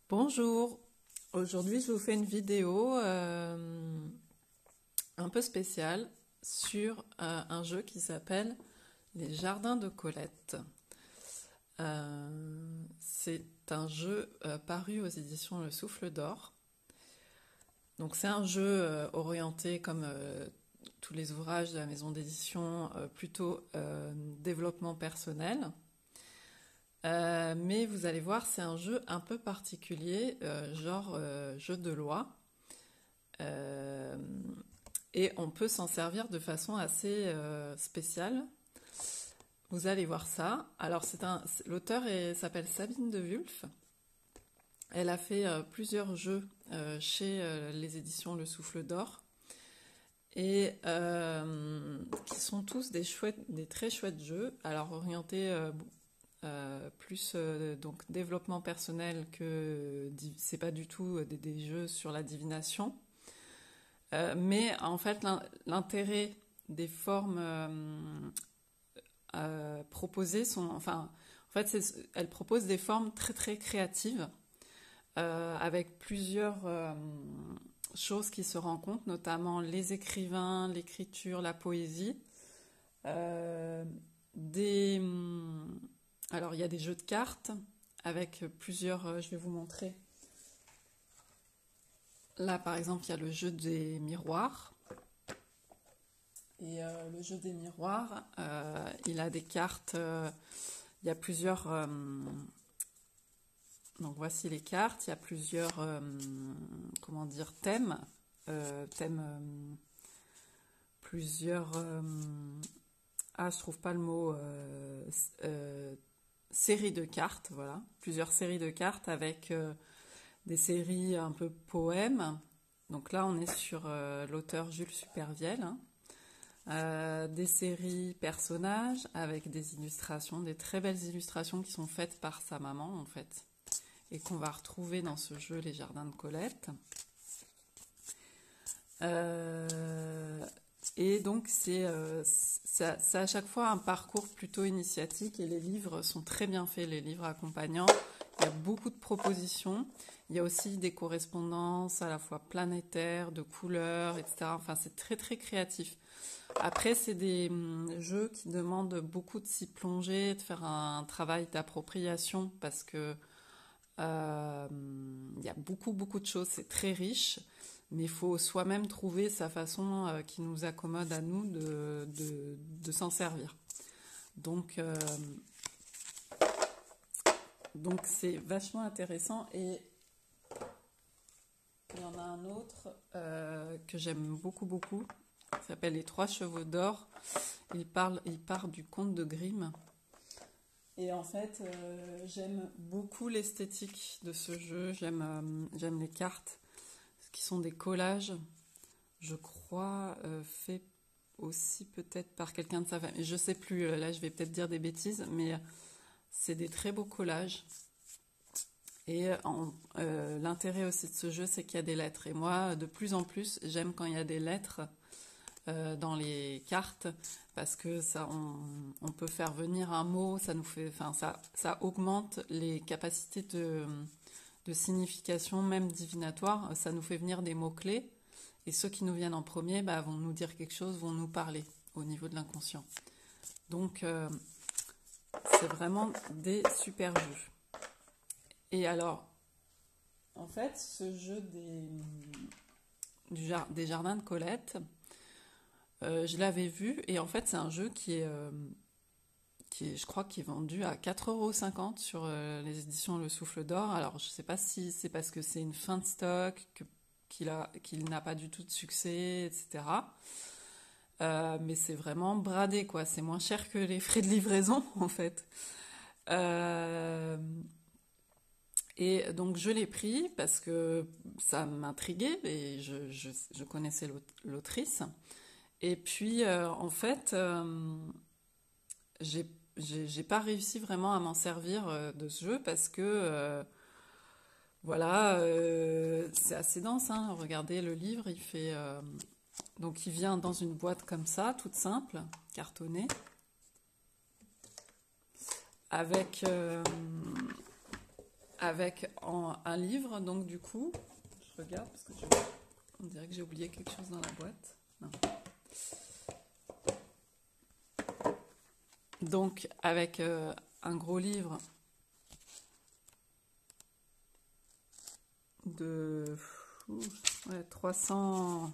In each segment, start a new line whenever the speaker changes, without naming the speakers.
Bonjour, aujourd'hui je vous fais une vidéo un peu spéciale sur un jeu qui s'appelle Les Jardins de Colette. C'est un jeu paru aux éditions Le Souffle d'Or. Donc c'est un jeu orienté comme tous les ouvrages de la maison d'édition, plutôt développement personnel. Mais vous allez voir, c'est un jeu un peu particulier, genre jeu de loi. Euh, et on peut s'en servir de façon assez spéciale. Vous allez voir ça. Alors, l'auteur s'appelle Sabine de Wulf. Elle a fait plusieurs jeux chez les éditions Le Souffle d'Or. Et qui sont tous des très chouettes jeux. Alors, orientés plus donc développement personnel que c'est pas du tout des jeux sur la divination. Mais en fait, l'intérêt des formes proposées sont, enfin, en fait, elle propose des formes très très créatives avec plusieurs choses qui se rencontrent, notamment les écrivains, l'écriture, la poésie. Euh, des, alors, il y a des jeux de cartes avec plusieurs. Je vais vous montrer. Là, par exemple, il y a le jeu des miroirs. Et le jeu des miroirs, il a des cartes. Il y a plusieurs. Donc voici les cartes. Il y a plusieurs, comment dire, thèmes. Plusieurs. Je trouve pas le mot. Séries de cartes, voilà. Plusieurs séries de cartes avec des séries un peu poèmes. Donc là, on est sur l'auteur Jules Supervielle. Des séries personnages avec des illustrations, des très belles illustrations qui sont faites par sa maman en fait et qu'on va retrouver dans ce jeu Les Jardins de Colette. Et donc c'est à chaque fois un parcours plutôt initiatique et les livres sont très bien faits, les livres accompagnants. Il y a beaucoup de propositions. Il y a aussi des correspondances à la fois planétaires, de couleurs, etc. Enfin, c'est très très créatif. Après, c'est des jeux qui demandent beaucoup de s'y plonger, de faire un travail d'appropriation parce que il y a beaucoup beaucoup de choses, c'est très riche, mais il faut soi-même trouver sa façon qui nous accommode à nous de s'en servir. Donc, donc c'est vachement intéressant et il y en a un autre que j'aime beaucoup beaucoup. Il s'appelle Les Trois Chevaux d'Or. Il part du conte de Grimm. Et en fait, j'aime beaucoup l'esthétique de ce jeu. J'aime les cartes, qui sont des collages, je crois, faits aussi peut-être par quelqu'un de sa famille. Je sais plus, là je vais peut-être dire des bêtises, mais c'est des très beaux collages. Et l'intérêt aussi de ce jeu, c'est qu'il y a des lettres. Et moi, de plus en plus, j'aime quand il y a des lettres dans les cartes parce que ça, on peut faire venir un mot, ça nous fait, enfin, ça augmente les capacités de signification, même divinatoire. Ça nous fait venir des mots-clés et ceux qui nous viennent en premier vont nous dire quelque chose, vont nous parler au niveau de l'inconscient. Donc, c'est vraiment des super jeux. Et alors, en fait, ce jeu des Jardins de Colette, je l'avais vu et en fait c'est un jeu je crois, qui est vendu à 4,50 € sur les éditions Le Souffle d'Or. Alors je ne sais pas si c'est parce que c'est une fin de stock, qu'il n'a pas du tout de succès, etc. Mais c'est vraiment bradé, quoi. C'est moins cher que les frais de livraison en fait. Et donc je l'ai pris parce que ça m'intriguait et je connaissais l'autrice. Et puis, en fait, j'ai pas réussi vraiment à m'en servir de ce jeu parce que, voilà, c'est assez dense, hein. Regardez le livre, donc il vient dans une boîte comme ça, toute simple, cartonnée, avec, avec un livre, donc du coup, je regarde parce que on dirait que j'ai oublié quelque chose dans la boîte. Non. Donc avec un gros livre de 300,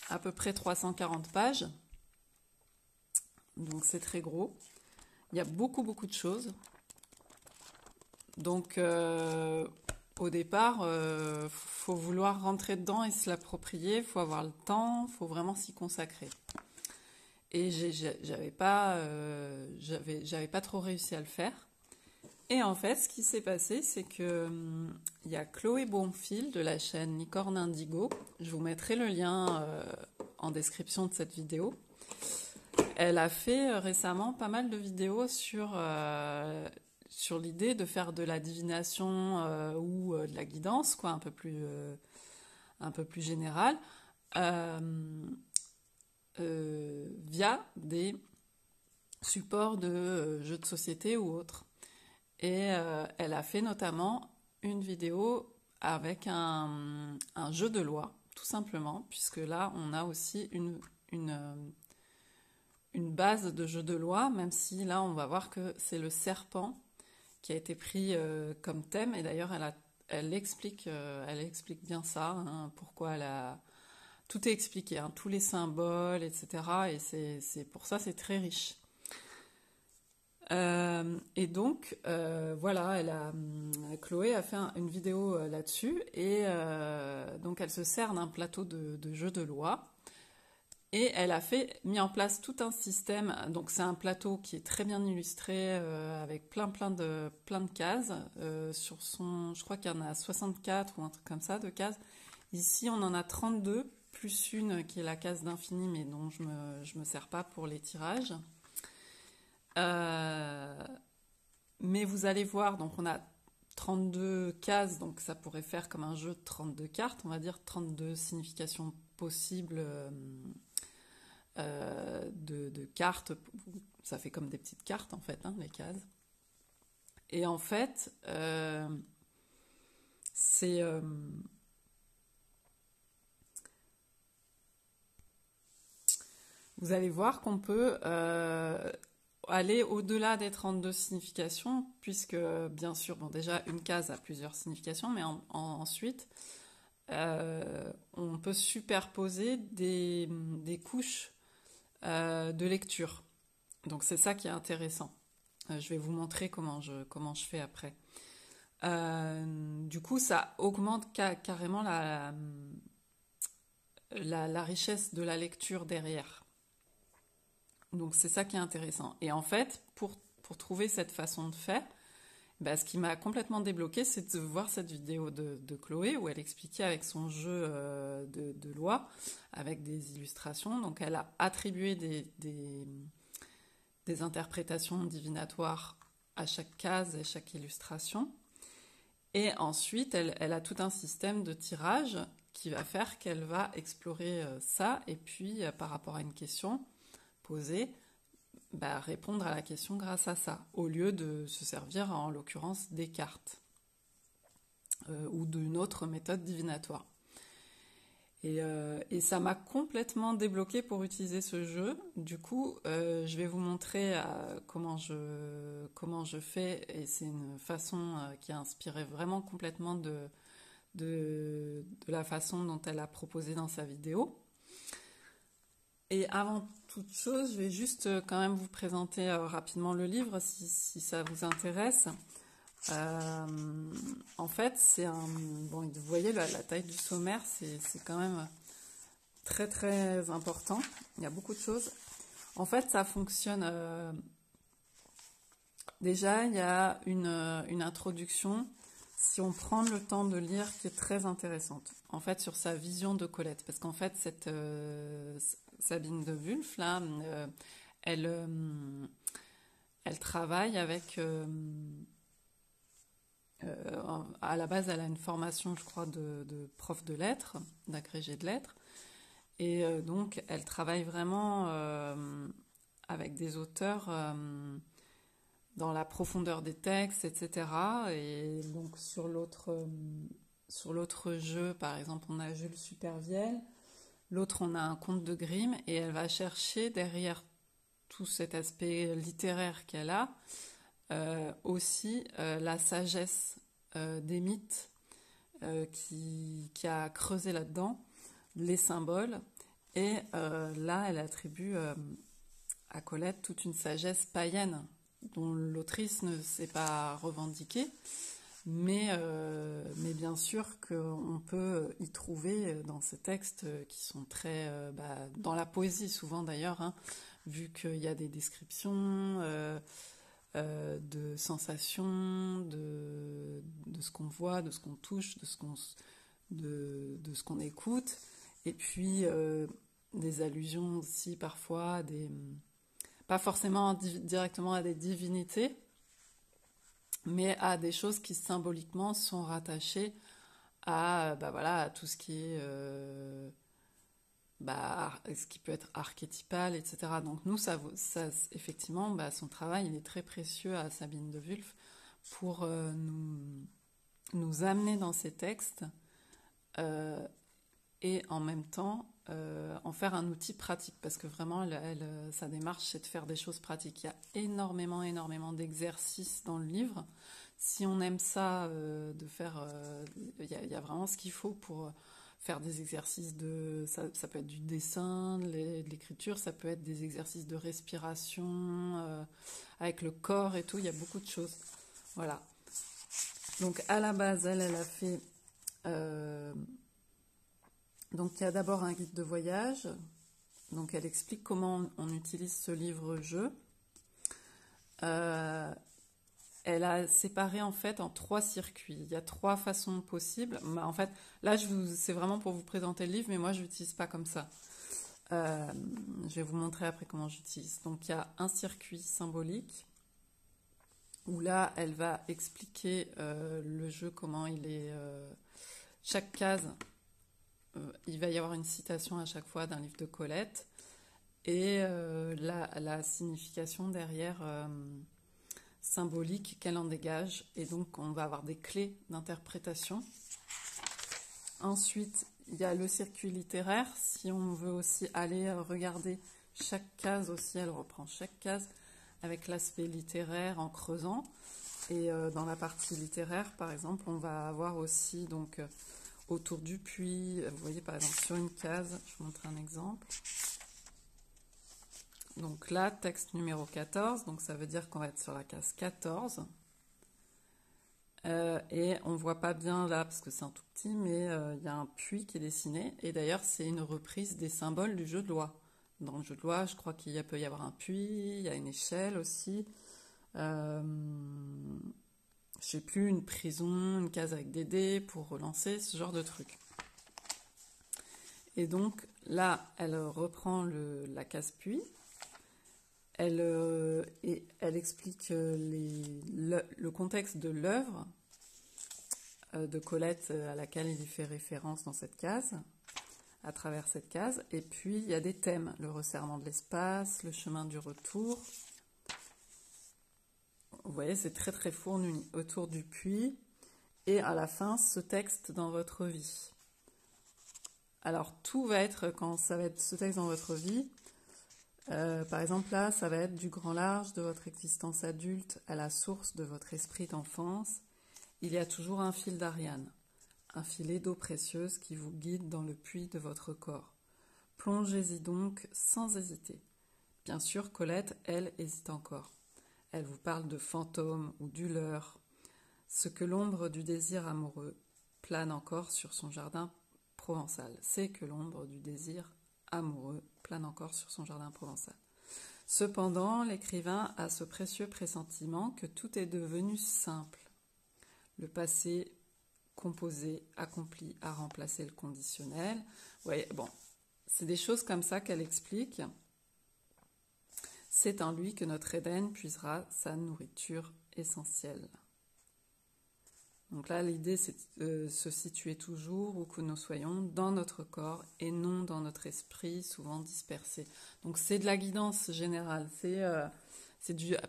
à peu près 340 pages. Donc c'est très gros. Il y a beaucoup de choses. Donc au départ, faut vouloir rentrer dedans et se l'approprier, faut avoir le temps, faut vraiment s'y consacrer. Et j'avais pas trop réussi à le faire. Et en fait, ce qui s'est passé, c'est que il y a Chloé Bonfil de la chaîne Licorne Indigo. Je vous mettrai le lien en description de cette vidéo. Elle a fait récemment pas mal de vidéos sur l'idée de faire de la divination ou de la guidance, quoi, un peu plus générale, via des supports de jeux de société ou autres. Et elle a fait notamment une vidéo avec un jeu de loi, tout simplement, puisque là, on a aussi une base de jeu de loi, même si là, on va voir que c'est le serpent qui a été pris comme thème. Et d'ailleurs, elle explique bien ça, hein, pourquoi elle a... Tout est expliqué, hein, tous les symboles, etc. Et c'est pour ça, c'est très riche. Et donc, voilà, Chloé a fait une vidéo là-dessus, et donc elle se sert d'un plateau de jeu de loi, et elle a mis en place tout un système. Donc c'est un plateau qui est très bien illustré, avec plein de cases. Je crois qu'il y en a 64 ou un truc comme ça de cases. Ici, on en a 32, plus une qui est la case d'infini, mais dont je me sers pas pour les tirages. Mais vous allez voir, donc on a 32 cases, donc ça pourrait faire comme un jeu de 32 cartes, on va dire 32 significations possibles de cartes. Ça fait comme des petites cartes en fait, hein, les cases. Et en fait, c'est... vous allez voir qu'on peut aller au-delà des 32 significations, puisque bien sûr, bon, déjà une case a plusieurs significations, mais ensuite on peut superposer des couches de lecture. Donc c'est ça qui est intéressant. Je vais vous montrer comment je fais après. Du coup, ça augmente carrément la richesse de la lecture derrière. Donc c'est ça qui est intéressant. Et en fait, pour trouver cette façon de faire, ce qui m'a complètement débloqué, c'est de voir cette vidéo de Chloé où elle expliquait avec son jeu de loi, avec des illustrations. Donc elle a attribué des interprétations divinatoires à chaque case et chaque illustration. Et ensuite, elle a tout un système de tirage qui va faire qu'elle va explorer ça, et puis par rapport à une question posée, répondre à la question grâce à ça, au lieu de se servir en l'occurrence des cartes ou d'une autre méthode divinatoire. Et ça m'a complètement débloqué pour utiliser ce jeu. Du coup, je vais vous montrer comment je fais, et c'est une façon qui a inspiré vraiment complètement de la façon dont elle a proposé dans sa vidéo. Et avant toute chose, je vais juste quand même vous présenter rapidement le livre si ça vous intéresse. En fait, c'est un... Bon, vous voyez la taille du sommaire, c'est quand même très très important. Il y a beaucoup de choses. En fait, ça fonctionne... Déjà, il y a une introduction, si on prend le temps de lire, qui est très intéressante. En fait, sur sa vision de Colette. Parce qu'en fait, cette Sabine de Wulf, là, elle travaille avec... à la base, elle a une formation, je crois, de prof de lettres, d'agrégé de lettres. Et donc, elle travaille vraiment avec des auteurs dans la profondeur des textes, etc. Et donc sur l'autre jeu, par exemple, on a Jules Supervielle, l'autre on a un conte de Grimm, et elle va chercher derrière tout cet aspect littéraire qu'elle a, aussi la sagesse des mythes qui a creusé là-dedans, les symboles, et là elle attribue à Colette toute une sagesse païenne dont l'autrice ne s'est pas revendiquée, mais bien sûr qu'on peut y trouver dans ces textes qui sont très... dans la poésie souvent d'ailleurs, hein, vu qu'il y a des descriptions de sensations, de ce qu'on voit, de ce qu'on touche, de ce qu'on écoute, et puis des allusions aussi parfois, pas forcément directement à des divinités, mais à des choses qui symboliquement sont rattachées à, à tout ce qui est ce qui peut être archétypal, etc. Donc nous, effectivement, son travail, il est très précieux à Sabine de Wulf pour nous amener dans ces textes et en même temps en faire un outil pratique, parce que vraiment, sa démarche, c'est de faire des choses pratiques. Il y a énormément d'exercices dans le livre. Si on aime ça, de faire... il y a vraiment ce qu'il faut pour faire des exercices ça peut être du dessin, de l'écriture, ça peut être des exercices de respiration, avec le corps et tout, il y a beaucoup de choses. Voilà. Donc à la base, elle a fait... donc il y a d'abord un guide de voyage, donc elle explique comment on utilise ce livre-jeu. Elle a séparé en fait en 3 circuits. Il y a 3 façons possibles. En fait, là, c'est vraiment pour vous présenter le livre, mais moi, je l'utilise pas comme ça. Je vais vous montrer après comment j'utilise. Donc, il y a un circuit symbolique où là, elle va expliquer le jeu, comment il est. Chaque case, il va y avoir une citation à chaque fois d'un livre de Colette et la signification derrière. Symbolique qu'elle en dégage, et donc on va avoir des clés d'interprétation. Ensuite, il y a le circuit littéraire. Si on veut aussi aller regarder chaque case aussi, elle reprend chaque case avec l'aspect littéraire en creusant. Et dans la partie littéraire, par exemple, on va avoir aussi donc autour du puits. Vous voyez par exemple sur une case, je vous montre un exemple. Donc là, texte numéro 14, donc ça veut dire qu'on va être sur la case 14. Et on ne voit pas bien là, parce que c'est un tout petit, mais il y a un puits qui est dessiné. Et d'ailleurs, c'est une reprise des symboles du jeu de loi. Dans le jeu de loi, je crois qu'il peut y avoir un puits, il y a une échelle aussi. Je ne sais plus, une prison, une case avec des dés pour relancer, ce genre de truc. Et donc là, elle reprend la case puits. Elle explique le contexte de l'œuvre de Colette à laquelle il fait référence dans cette case, à travers cette case. Et puis, il y a des thèmes, le resserrement de l'espace, le chemin du retour. Vous voyez, c'est très très fourni autour du puits. Et à la fin, ce texte dans votre vie. Alors, tout va être, quand ça va être ce texte dans votre vie, par exemple là, ça va être du grand large de votre existence adulte à la source de votre esprit d'enfance. Il y a toujours un fil d'Ariane, un filet d'eau précieuse qui vous guide dans le puits de votre corps. Plongez-y donc sans hésiter. Bien sûr, Colette, elle, hésite encore. Elle vous parle de fantômes ou du leur, ce que l'ombre du désir amoureux plane encore sur son jardin provençal. C'est que l'ombre du désir amoureux plane encore sur son jardin provençal. Cependant, l'écrivain a ce précieux pressentiment que tout est devenu simple. Le passé composé, accompli, a remplacé le conditionnel. Ouais, bon, c'est des choses comme ça qu'elle explique. C'est en lui que notre Éden puisera sa nourriture essentielle. Donc là, l'idée, c'est de se situer toujours où que nous soyons dans notre corps et non dans notre esprit, souvent dispersé. Donc c'est de la guidance générale.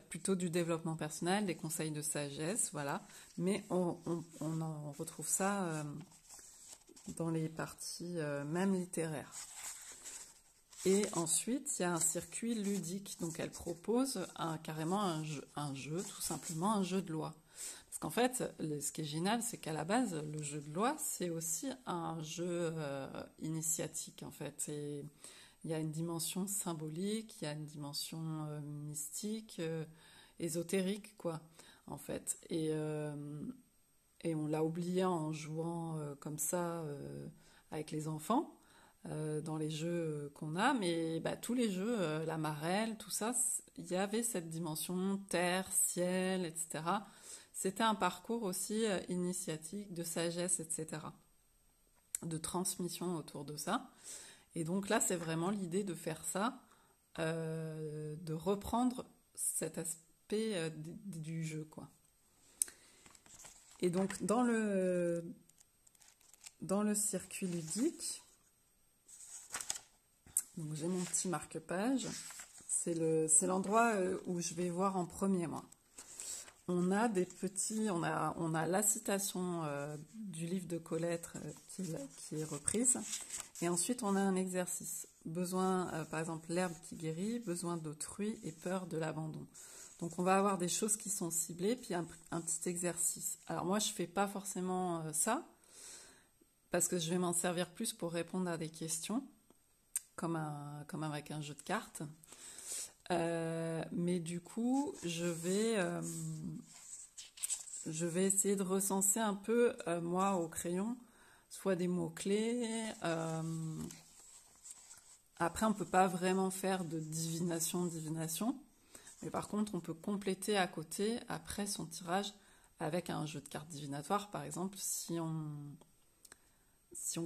plutôt du développement personnel, des conseils de sagesse, voilà. Mais on en retrouve ça dans les parties même littéraires. Et ensuite, il y a un circuit ludique. Donc, elle propose carrément un jeu, tout simplement un jeu de loi. Parce qu'en fait, ce qui est génial, c'est qu'à la base, le jeu de loi, c'est aussi un jeu initiatique, en fait. Et il y a une dimension symbolique, il y a une dimension mystique, ésotérique, quoi, en fait. Et on l'a oublié en jouant comme ça avec les enfants. Dans les jeux qu'on a, mais tous les jeux, la marelle, tout ça, il y avait cette dimension terre, ciel, etc. C'était un parcours aussi initiatique, de sagesse, etc. De transmission autour de ça. Et donc là, c'est vraiment l'idée de faire ça, de reprendre cet aspect du jeu, quoi. Et donc, dans le circuit ludique, donc j'ai mon petit marque-page, c'est l'endroit où je vais voir en premier, moi. On a des petits, on a la citation du livre de Colette qui est reprise, et ensuite on a un exercice. Besoin, par exemple, l'herbe qui guérit, besoin d'autrui et peur de l'abandon. Donc on va avoir des choses qui sont ciblées, puis un petit exercice. Alors moi je fais pas forcément ça, parce que je vais m'en servir plus pour répondre à des questions, comme avec un jeu de cartes. Mais du coup, je vais essayer de recenser un peu, moi, au crayon, soit des mots-clés. Après, on ne peut pas vraiment faire de divination, mais par contre, on peut compléter à côté, après son tirage, avec un jeu de cartes divinatoire, par exemple, si on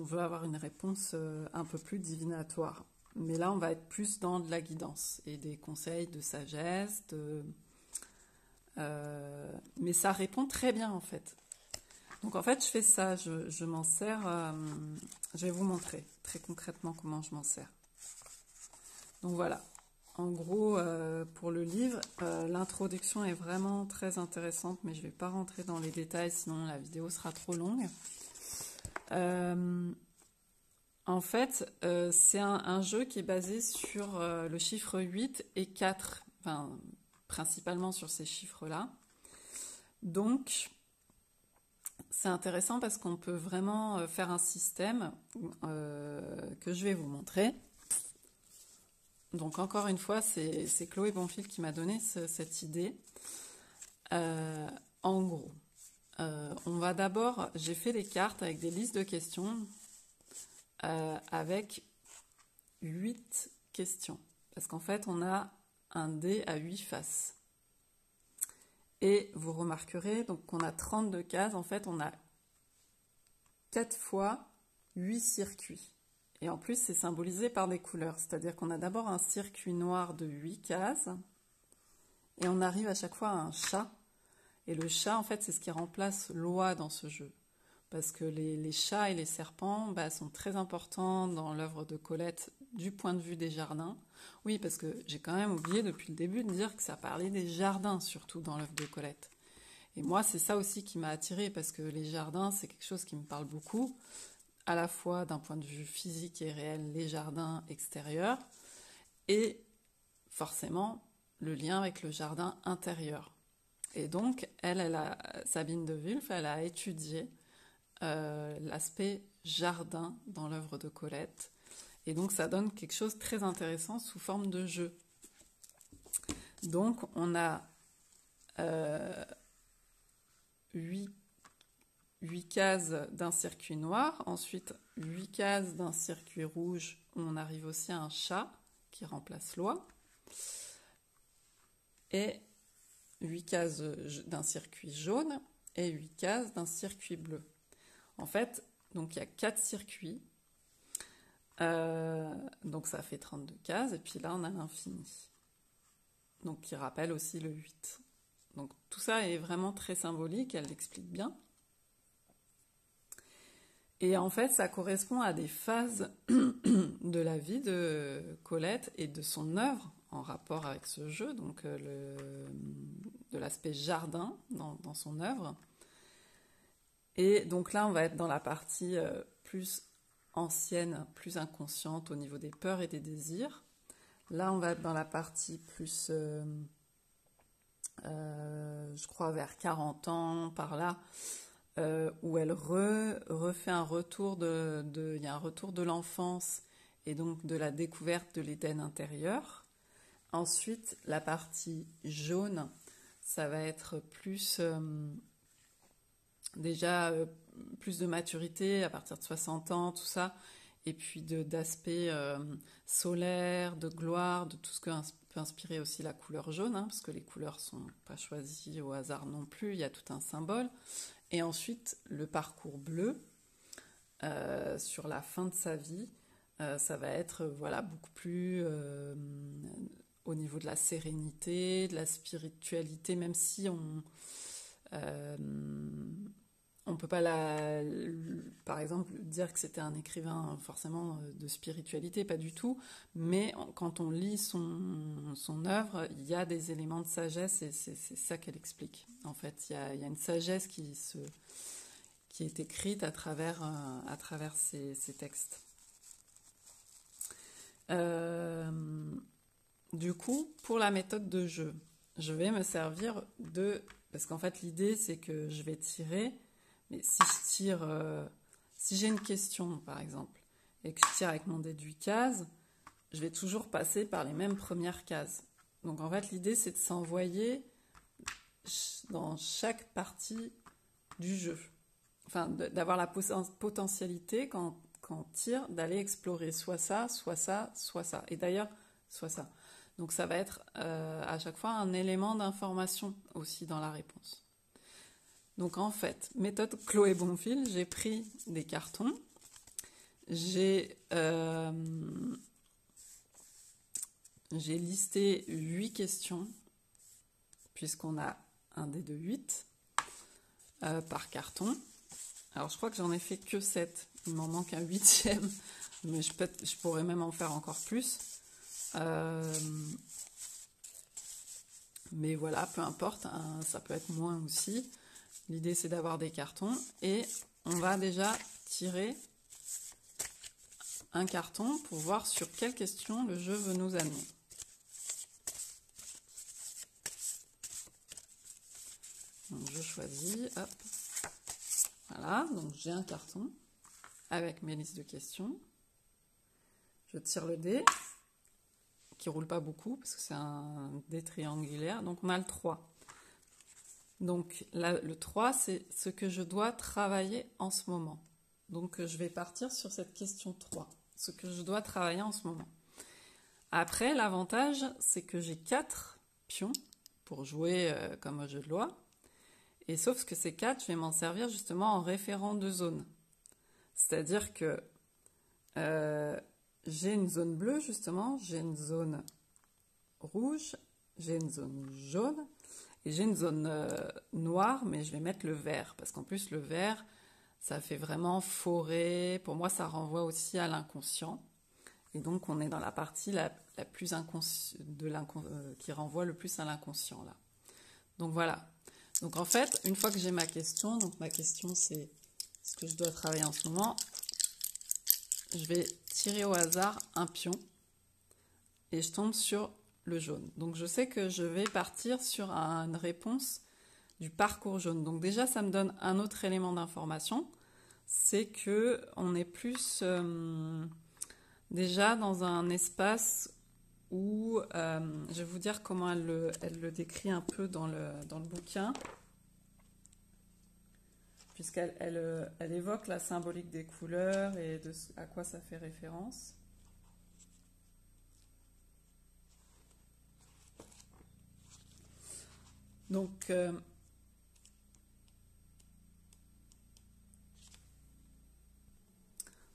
veut avoir une réponse un peu plus divinatoire. Mais là, on va être plus dans de la guidance et des conseils de sagesse. Mais ça répond très bien, en fait. Donc, en fait, je fais ça. Je m'en sers. Je vais vous montrer très concrètement comment je m'en sers. Donc, voilà. En gros, pour le livre, l'introduction est vraiment très intéressante, mais je ne vais pas rentrer dans les détails, sinon la vidéo sera trop longue. En fait, c'est un jeu qui est basé sur le chiffre 8 et 4, enfin, principalement sur ces chiffres-là. Donc, c'est intéressant parce qu'on peut vraiment faire un système que je vais vous montrer. Donc, encore une fois, c'est Chloé Bonfil qui m'a donné cette idée. En gros, on va d'abord, j'ai fait des cartes avec des listes de questions. Avec 8 questions. Parce qu'en fait, on a un dé à 8 faces. Et vous remarquerez donc qu'on a 32 cases. En fait, on a 4 fois 8 circuits. Et en plus, c'est symbolisé par des couleurs. C'est-à-dire qu'on a d'abord un circuit noir de 8 cases. Et on arrive à chaque fois à un chat. Et le chat, en fait, c'est ce qui remplace l'oie dans ce jeu. Parce que les chats et les serpents sont très importants dans l'œuvre de Colette du point de vue des jardins. Oui, parce que j'ai quand même oublié depuis le début de dire que ça parlait des jardins, surtout dans l'œuvre de Colette. Et moi, c'est ça aussi qui m'a attirée, parce que les jardins, c'est quelque chose qui me parle beaucoup, à la fois d'un point de vue physique et réel, les jardins extérieurs, et forcément le lien avec le jardin intérieur. Et donc, Sabine de Wulf, elle a étudié l'aspect jardin dans l'œuvre de Colette. Et donc ça donne quelque chose de très intéressant sous forme de jeu. Donc on a 8 cases d'un circuit noir, ensuite 8 cases d'un circuit rouge où on arrive aussi à un chat qui remplace l'oie, et 8 cases d'un circuit jaune et 8 cases d'un circuit bleu. En fait, donc il y a 4 circuits, donc ça fait 32 cases, et puis là on a l'infini, donc qui rappelle aussi le 8. Donc tout ça est vraiment très symbolique, elle l'explique bien. Et en fait, ça correspond à des phases de la vie de Colette et de son œuvre en rapport avec ce jeu, donc de l'aspect jardin dans son œuvre. Et donc là, on va être dans la partie plus ancienne, plus inconsciente au niveau des peurs et des désirs. Là, on va être dans la partie plus, je crois, vers 40 ans, par là, où elle refait un retour il y a un retour de l'enfance et donc de la découverte de l'Éden intérieur. Ensuite, la partie jaune, ça va être plus déjà plus de maturité à partir de 60 ans, tout ça, et puis d'aspect solaire, de gloire, de tout ce que peut inspirer aussi la couleur jaune, hein, parce que les couleurs sont pas choisies au hasard non plus, il y a tout un symbole. Et ensuite, le parcours bleu, sur la fin de sa vie, ça va être voilà, beaucoup plus au niveau de la sérénité, de la spiritualité, même si on peut pas par exemple dire que c'était un écrivain forcément de spiritualité, pas du tout, mais quand on lit son œuvre, il y a des éléments de sagesse et c'est ça qu'elle explique. En fait, il y a une sagesse qui est écrite à travers ces textes. Du coup, pour la méthode de jeu, je vais me servir parce qu'en fait l'idée c'est que je vais tirer. Mais si je tire, si j'ai une question par exemple, et que je tire avec mon déduit case, je vais toujours passer par les mêmes premières cases. Donc en fait l'idée c'est de s'envoyer dans chaque partie du jeu. Enfin d'avoir la potentialité quand on tire d'aller explorer soit ça, soit ça, soit ça. Et d'ailleurs, soit ça. Donc ça va être à chaque fois un élément d'information aussi dans la réponse. Donc en fait, méthode Chloé Bonfil, j'ai pris des cartons, j'ai listé 8 questions, puisqu'on a un dé de 8 par carton. Alors je crois que j'en ai fait que 7, il m'en manque un 8e, mais je pourrais même en faire encore plus. Mais voilà, peu importe, hein, ça peut être moins aussi. L'idée c'est d'avoir des cartons et on va déjà tirer un carton pour voir sur quelle question le jeu veut nous amener. Donc je choisis, hop, voilà, donc j'ai un carton avec mes listes de questions. Je tire le dé, qui roule pas beaucoup parce que c'est un dé triangulaire, donc on a le 3. Donc là, le 3, c'est ce que je dois travailler en ce moment. Donc je vais partir sur cette question 3, ce que je dois travailler en ce moment. Après, l'avantage, c'est que j'ai 4 pions pour jouer comme au jeu de loi. Et sauf que ces 4, je vais m'en servir justement en référent de zone. C'est-à-dire que j'ai une zone bleue justement, j'ai une zone rouge, j'ai une zone jaune, et j'ai une zone noire, mais je vais mettre le vert, parce qu'en plus le vert, ça fait vraiment forêt. Pour moi, ça renvoie aussi à l'inconscient. Et donc, on est dans la partie la plus qui renvoie le plus à l'inconscient, là. Donc, voilà. Donc, en fait, une fois que j'ai ma question, donc ma question, c'est ce que je dois travailler en ce moment, je vais tirer au hasard un pion et je tombe sur le jaune. Donc je sais que je vais partir sur une réponse du parcours jaune. Donc déjà ça me donne un autre élément d'information, c'est que on est plus déjà dans un espace où je vais vous dire comment elle le décrit un peu dans le bouquin, puisqu'elle évoque la symbolique des couleurs et à quoi ça fait référence. Donc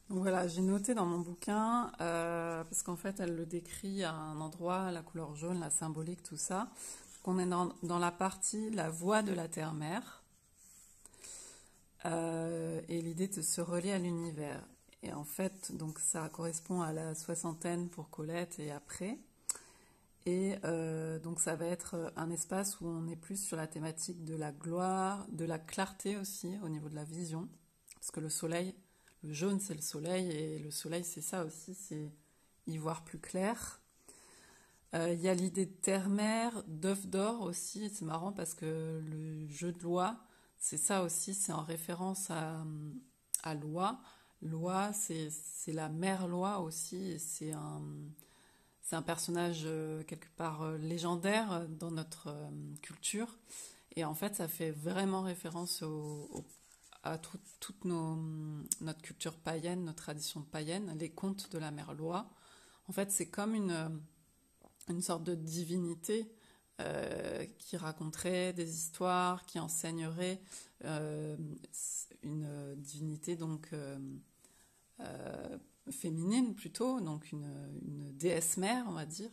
voilà, j'ai noté dans mon bouquin, parce qu'en fait elle le décrit à un endroit, la couleur jaune, la symbolique, tout ça. Donc on est dans la partie la voie de la terre-mère, et l'idée de se relier à l'univers. Et en fait, donc ça correspond à la soixantaine pour Colette et après. Et donc ça va être un espace où on est plus sur la thématique de la gloire, de la clarté aussi au niveau de la vision. Parce que le soleil, le jaune c'est le soleil, et le soleil c'est ça aussi, c'est y voir plus clair. Il y a l'idée de terre-mer, d'œuf d'or aussi, et c'est marrant parce que le jeu de loi, c'est ça aussi, c'est en référence à loi. Loi, c'est la mère loi aussi, et c'est un personnage quelque part légendaire dans notre culture. Et en fait, ça fait vraiment référence à toute notre culture païenne, notre tradition païenne, les contes de la mère loi. En fait, c'est comme une sorte de divinité qui raconterait des histoires, qui enseignerait une divinité donc féminine plutôt, donc une déesse mère, on va dire.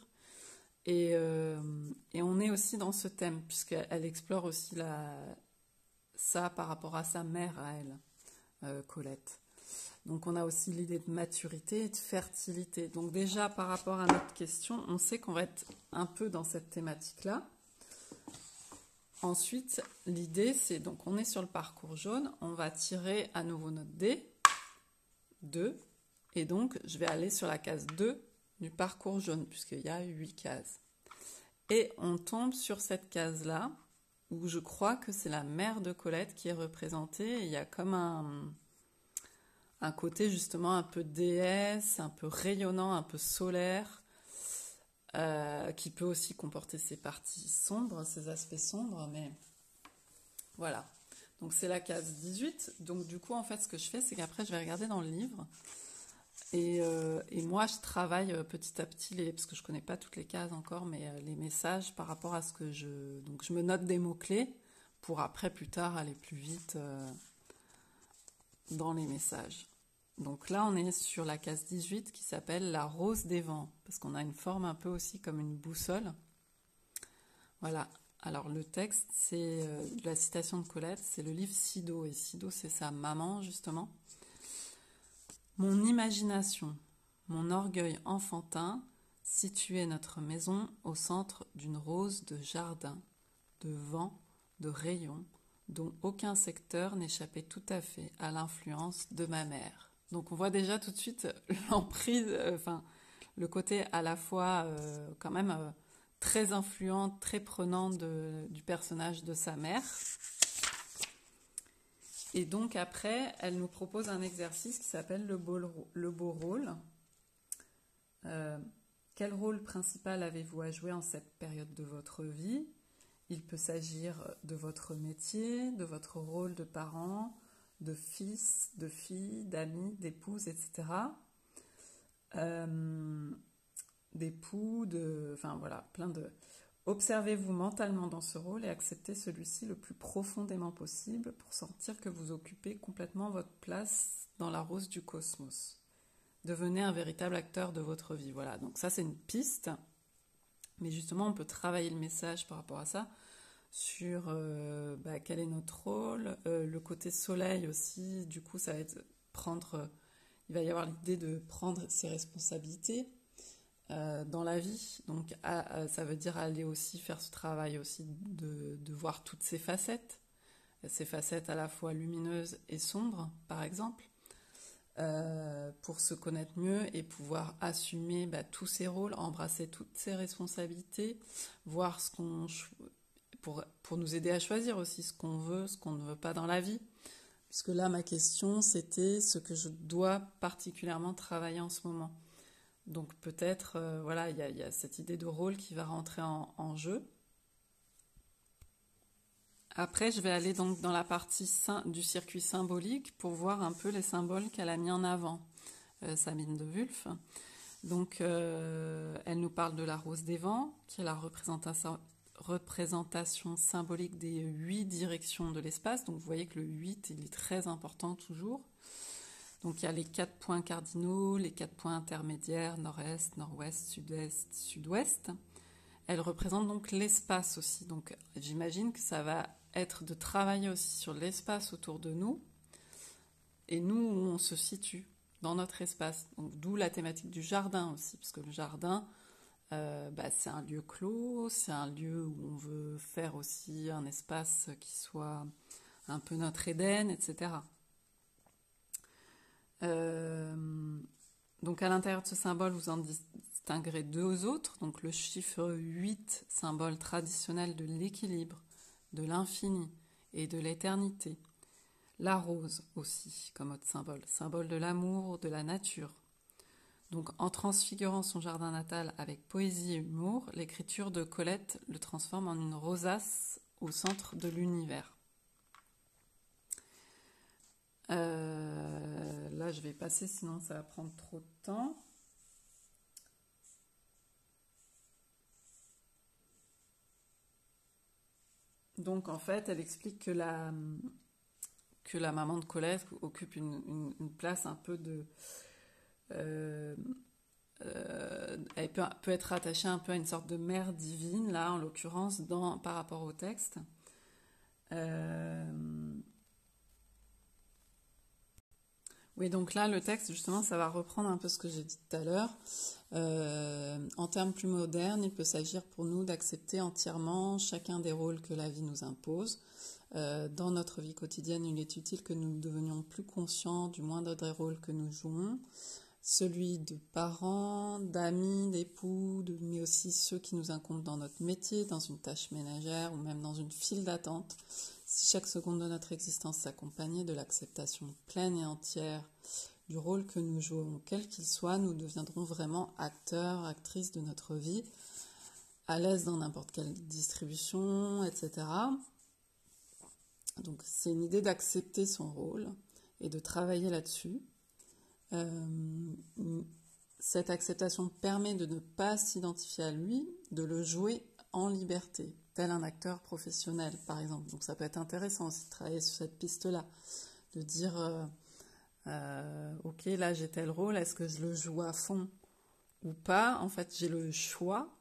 Et on est aussi dans ce thème, puisqu'elle explore aussi ça par rapport à sa mère, à elle, Colette. Donc on a aussi l'idée de maturité et de fertilité. Donc déjà par rapport à notre question, on sait qu'on va être un peu dans cette thématique-là. Ensuite, l'idée c'est, donc on est sur le parcours jaune, on va tirer à nouveau notre dé, 2, et donc je vais aller sur la case 2 du parcours jaune, puisqu'il y a 8 cases. Et on tombe sur cette case-là, où je crois que c'est la mère de Colette qui est représentée, et il y a comme un côté justement un peu déesse, un peu rayonnant, un peu solaire, qui peut aussi comporter ses parties sombres, ses aspects sombres, mais voilà. Donc c'est la case 18. Donc du coup, en fait, ce que je fais, c'est qu'après, je vais regarder dans le livre. Et moi, je travaille petit à petit, parce que je ne connais pas toutes les cases encore, mais les messages par rapport à ce que je... Donc je me note des mots-clés pour après, plus tard, aller plus vite dans les messages. Donc là, on est sur la case 18 qui s'appelle la rose des vents, parce qu'on a une forme un peu aussi comme une boussole. Voilà. Alors le texte, c'est la citation de Colette, c'est le livre Sido, et Sido, c'est sa maman, justement. Mon imagination, mon orgueil enfantin, situait notre maison au centre d'une rose de jardin, de vent, de rayons, dont aucun secteur n'échappait tout à fait à l'influence de ma mère. Donc on voit déjà tout de suite l'emprise, le côté à la fois quand même très influent, très prenant du personnage de sa mère. Et donc après, elle nous propose un exercice qui s'appelle le beau rôle. Quel rôle principal avez-vous à jouer en cette période de votre vie ? Il peut s'agir de votre métier, de votre rôle de parent, de fils, de fille, d'amis, d'épouse, etc. D'époux, enfin voilà, plein de... Observez-vous mentalement dans ce rôle et acceptez celui-ci le plus profondément possible pour sentir que vous occupez complètement votre place dans la rose du cosmos. Devenez un véritable acteur de votre vie. Voilà, donc ça c'est une piste, mais justement on peut travailler le message par rapport à ça, sur quel est notre rôle, le côté soleil aussi, du coup ça va être il va y avoir l'idée de prendre ses responsabilités dans la vie, donc ça veut dire aller aussi faire ce travail aussi de voir toutes ces facettes à la fois lumineuses et sombres par exemple, pour se connaître mieux et pouvoir assumer tous ces rôles, embrasser toutes ces responsabilités, voir pour nous aider à choisir aussi ce qu'on veut, ce qu'on ne veut pas dans la vie. Puisque là, ma question, c'était ce que je dois particulièrement travailler en ce moment. Donc peut-être, il y a cette idée de rôle qui va rentrer en jeu. Après, je vais aller donc dans la partie du circuit symbolique pour voir un peu les symboles qu'elle a mis en avant, Sabine de Wulf. Donc, elle nous parle de la rose des vents, qui est la représentation symbolique des 8 directions de l'espace. Donc, vous voyez que le 8, il est très important toujours. Donc, il y a les 4 points cardinaux, les 4 points intermédiaires, nord-est, nord-ouest, sud-est, sud-ouest. Elle représente donc l'espace aussi. Donc, j'imagine que ça va être de travailler aussi sur l'espace autour de nous et nous où on se situe dans notre espace. Donc, d'où la thématique du jardin aussi, parce que le jardin, c'est un lieu clos, c'est un lieu où on veut faire aussi un espace qui soit un peu notre Éden, etc. Donc à l'intérieur de ce symbole, vous en distinguerez deux autres. Donc le chiffre 8, symbole traditionnel de l'équilibre, de l'infini et de l'éternité. La rose aussi, comme autre symbole, symbole de l'amour, de la nature. Donc en transfigurant son jardin natal avec poésie et humour, l'écriture de Colette le transforme en une rosace au centre de l'univers. Là, je vais passer, sinon ça va prendre trop de temps. Donc, en fait, elle explique que la maman de Colette occupe une place un peu de... elle peut être attachée un peu à une sorte de mère divine, là, en l'occurrence, par rapport au texte. Oui, donc là, le texte, justement, ça va reprendre un peu ce que j'ai dit tout à l'heure. En termes plus modernes, il peut s'agir pour nous d'accepter entièrement chacun des rôles que la vie nous impose. Dans notre vie quotidienne, il est utile que nous devenions plus conscients du moindre des rôles que nous jouons, celui de parents, d'amis, d'époux, mais aussi ceux qui nous incombent dans notre métier, dans une tâche ménagère ou même dans une file d'attente. Si chaque seconde de notre existence s'accompagnait de l'acceptation pleine et entière du rôle que nous jouons, quel qu'il soit, nous deviendrons vraiment acteurs, actrices de notre vie, à l'aise dans n'importe quelle distribution, etc. Donc c'est une idée d'accepter son rôle et de travailler là-dessus. Cette acceptation permet de ne pas s'identifier à lui, de le jouer en liberté, tel un acteur professionnel par exemple. Donc ça peut être intéressant aussi de travailler sur cette piste-là, de dire ok, là j'ai tel rôle, est-ce que je le joue à fond ou pas? En fait j'ai le choix,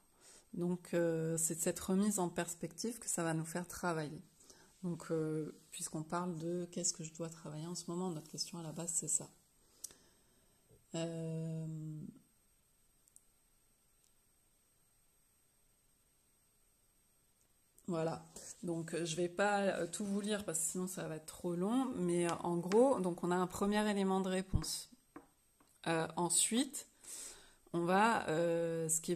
donc c'est cette remise en perspective que ça va nous faire travailler. Donc puisqu'on parle de qu'est-ce que je dois travailler en ce moment, notre question à la base c'est ça. Voilà, donc je vais pas tout vous lire parce que sinon ça va être trop long, mais en gros, donc on a un premier élément de réponse. Ensuite, on va,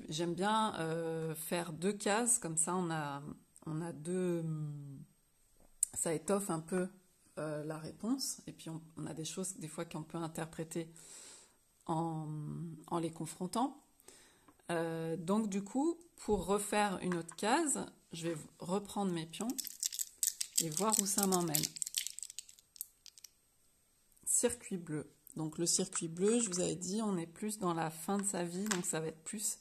j'aime bien faire deux cases, comme ça on a deux, ça étoffe un peu la réponse, et puis on a des choses des fois qu'on peut interpréter en les confrontant. Donc du coup, pour refaire une autre case, je vais reprendre mes pions et voir où ça m'emmène. Circuit bleu. Donc le circuit bleu, je vous avais dit, on est plus dans la fin de sa vie, donc ça va être plus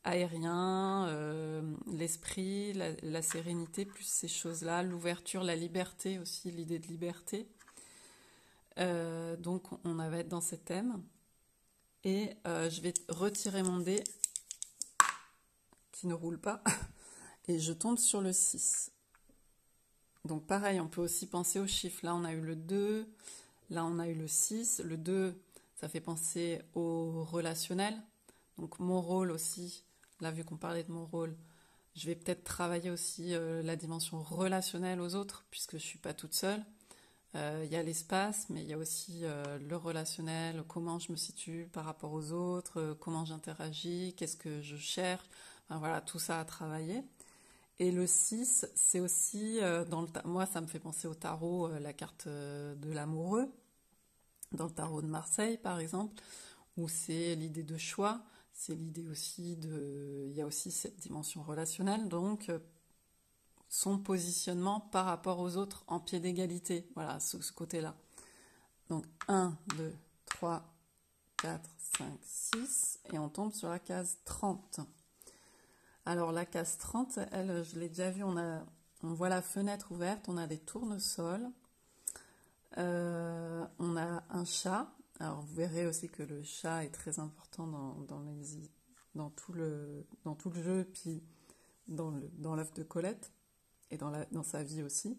aérien, l'esprit, la sérénité, plus ces choses-là, l'ouverture, la liberté aussi, l'idée de liberté. Donc on va être dans ces thèmes. Et je vais retirer mon dé qui ne roule pas et je tombe sur le 6. Donc pareil, on peut aussi penser aux chiffres. Là, on a eu le 2, là, on a eu le 6. Le 2, ça fait penser au relationnel. Donc mon rôle aussi, là, vu qu'on parlait de mon rôle, je vais peut-être travailler aussi la dimension relationnelle aux autres, puisque je ne suis pas toute seule. Il y a l'espace, mais il y a aussi le relationnel, comment je me situe par rapport aux autres, comment j'interagis, qu'est-ce que je cherche. Enfin, voilà, tout ça à travailler. Et le 6, c'est aussi, moi ça me fait penser au tarot, la carte de l'amoureux, dans le tarot de Marseille par exemple, où c'est l'idée de choix, c'est l'idée aussi il y a aussi cette dimension relationnelle, donc son positionnement par rapport aux autres en pied d'égalité, voilà, ce côté-là. Donc 1, 2, 3, 4, 5, 6, et on tombe sur la case 30. Alors la case 30, elle, je l'ai déjà vue, on voit la fenêtre ouverte, on a des tournesols, on a un chat. Alors vous verrez aussi que le chat est très important dans tout le jeu, puis dans l'œuvre de Colette, et dans sa vie aussi.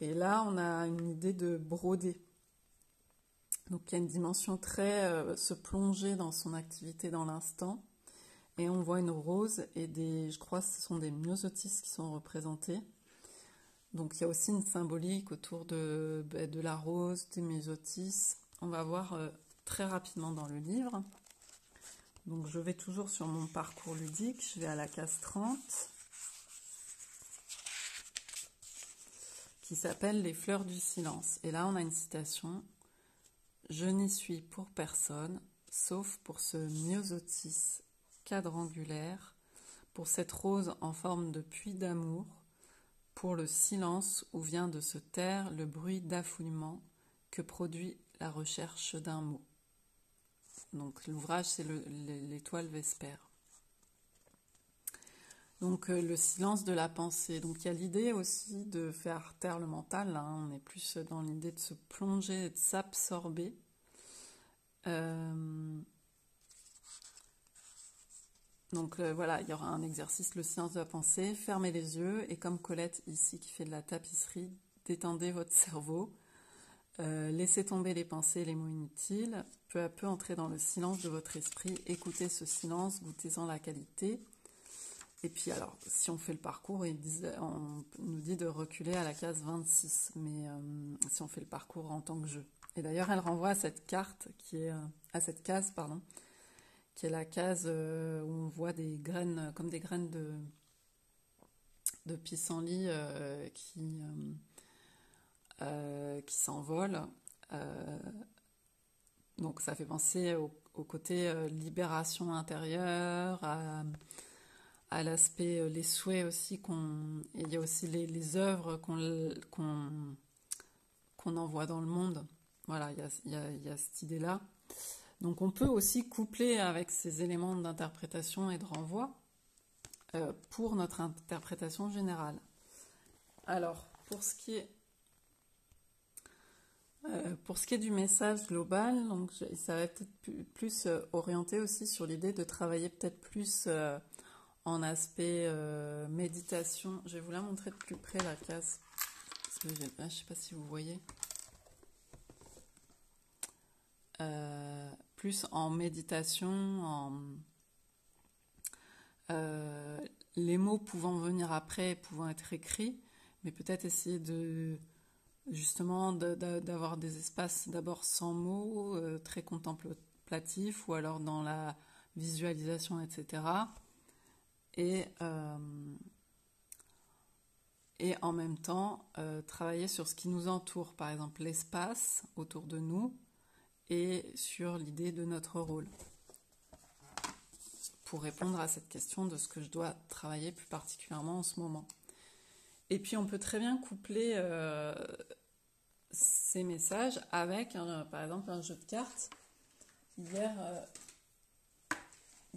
Et là, on a une idée de broder. Donc il y a une dimension très se plonger dans son activité dans l'instant. et on voit une rose et je crois que ce sont des myosotis qui sont représentés. Donc il y a aussi une symbolique autour de la rose, des myosotis. On va voir très rapidement dans le livre. Donc je vais toujours sur mon parcours ludique, je vais à la case 30, qui s'appelle Les fleurs du silence. Et là on a une citation: je n'y suis pour personne, sauf pour ce myosotis quadrangulaire, pour cette rose en forme de puits d'amour, pour le silence où vient de se taire le bruit d'affoulement que produit la recherche d'un mot. Donc l'ouvrage, c'est l'étoile Vespère. Donc le silence de la pensée. Donc il y a l'idée aussi de faire taire le mental. Là, hein. On est plus dans l'idée de se plonger, de s'absorber. Donc voilà, il y aura un exercice, le silence de la pensée. Fermez les yeux et comme Colette ici qui fait de la tapisserie, détendez votre cerveau. Laissez tomber les pensées et les mots inutiles. Peu à peu, entrez dans le silence de votre esprit. Écoutez ce silence, goûtez-en la qualité. Et puis alors, si on fait le parcours, on nous dit de reculer à la case 26, mais si on fait le parcours en tant que jeu. Et d'ailleurs, elle renvoie à cette carte à cette case, pardon, qui est la case où on voit des graines, comme des graines de pissenlit qui s'envolent. Donc ça fait penser au côté libération intérieure, à l'aspect, les souhaits aussi et il y a aussi les œuvres qu'on envoie dans le monde. Voilà, il y a cette idée-là. Donc on peut aussi coupler avec ces éléments d'interprétation et de renvoi pour notre interprétation générale. Alors, pour ce qui est du message global, donc ça va être plus orienté aussi sur l'idée de travailler peut-être plus en aspect méditation. Je vais vous la montrer de plus près, la case. Parce que je ne sais pas si vous voyez. Plus en méditation, les mots pouvant venir après, pouvant être écrits, mais peut-être essayer justement d'avoir des espaces d'abord sans mots, très contemplatifs, ou alors dans la visualisation, etc. Et en même temps, travailler sur ce qui nous entoure, par exemple l'espace autour de nous, et sur l'idée de notre rôle, pour répondre à cette question de ce que je dois travailler plus particulièrement en ce moment. Et puis on peut très bien coupler ces messages avec, par exemple, un jeu de cartes.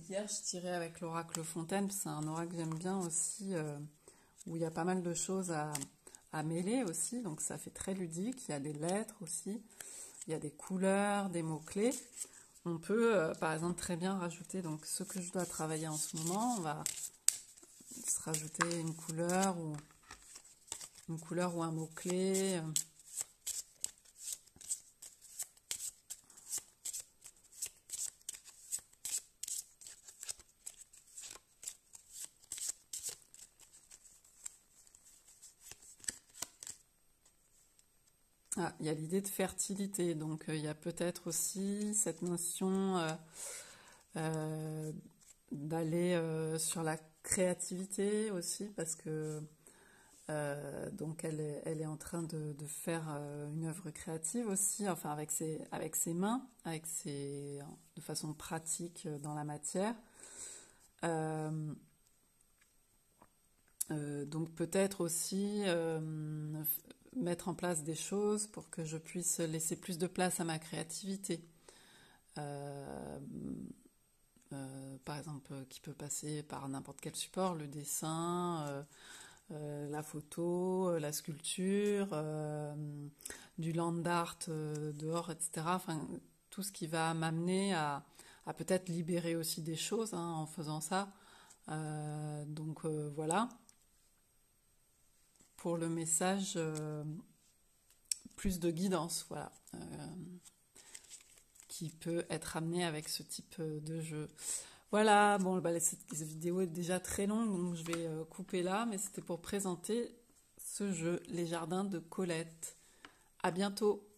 Hier, je tirais avec l'oracle Fontaine, c'est un oracle que j'aime bien aussi, où il y a pas mal de choses à mêler aussi, donc ça fait très ludique. Il y a des lettres aussi, il y a des couleurs, des mots-clés. On peut, par exemple, très bien rajouter donc ce que je dois travailler en ce moment. On va se rajouter une couleur ou un mot-clé. Il y a l'idée de fertilité, donc il y a peut-être aussi cette notion d'aller sur la créativité aussi, parce que donc elle est en train de faire une œuvre créative aussi, enfin avec ses mains, de façon pratique dans la matière. Donc peut-être aussi mettre en place des choses pour que je puisse laisser plus de place à ma créativité. Par exemple, qui peut passer par n'importe quel support, le dessin, la photo, la sculpture, du land art dehors, etc. Enfin, tout ce qui va m'amener à peut-être libérer aussi des choses en faisant ça. Donc voilà. Pour le message, plus de guidance, voilà, qui peut être amené avec ce type de jeu. Voilà, bon, bah, cette vidéo est déjà très longue, donc je vais couper là, mais c'était pour présenter ce jeu, Les Jardins de Colette. À bientôt!